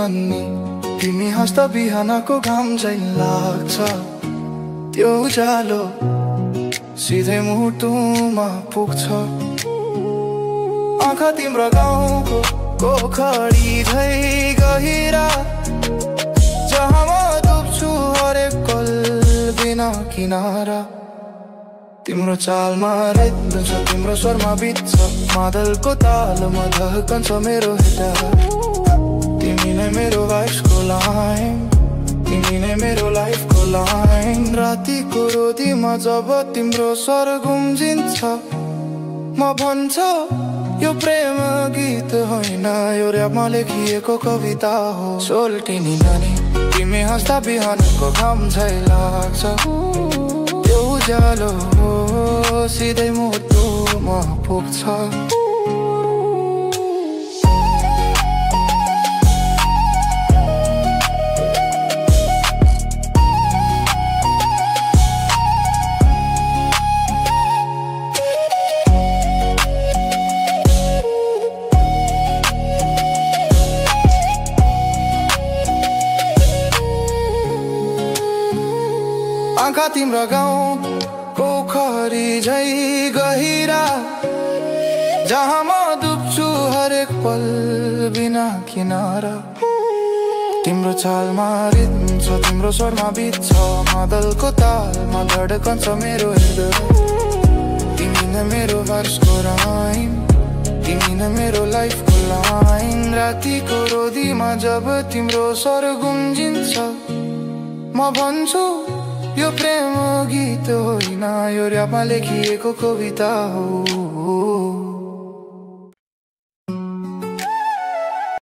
नि तिमी हाँस्दा बिहानको घाम झै लाग्छ त्यो उज्यालो सिधै मुटुमा पुग्छ आँखा तिम्रो गाउँको पोखरी झै गहिरा जहाँ म डुब्छु हरेक पल बिना किनारा तिम्रो चालमा रित्म छ तिम्रो स्वरमा बिट छ मादलको तालमा धड्कन्छ मेरो हृदय तिमी नै मेरो लाइफको लाइन तिमी नै मेरो लाइफको लाइन रातिको रोदीमा जब तिम्रो स्वर गुम्जिन्छ म भन्छु यो प्रेम गीत होइन यो र्यापमा लेखिएको कविता हो सोल्टिनी नानी तिमी हाँस्दा बिहानको घाम झै लाग्छ त्यो उज्यालो सिधै मुटुमा पुग्छ आँखा तिम्रो गाउँ पोखरी झै गहिरा जहाँ म डुब्छु हरेक पल बिना किनारा तिम्रो चालमा रित्म छ तिम्रो स्वरमा बिट छ मादलको तालमा धड्कन्छ मेरो हृदय तिमी नै मेरो वर्षको राइन तिमी नै मेरो लाइफको लाइन रातिको रोदीमा जब तिम्रो स्वर गुम्जिन्छ म भन्छु यो प्रेम गीत होइन यो र्यापमा लेखिएको कविता हो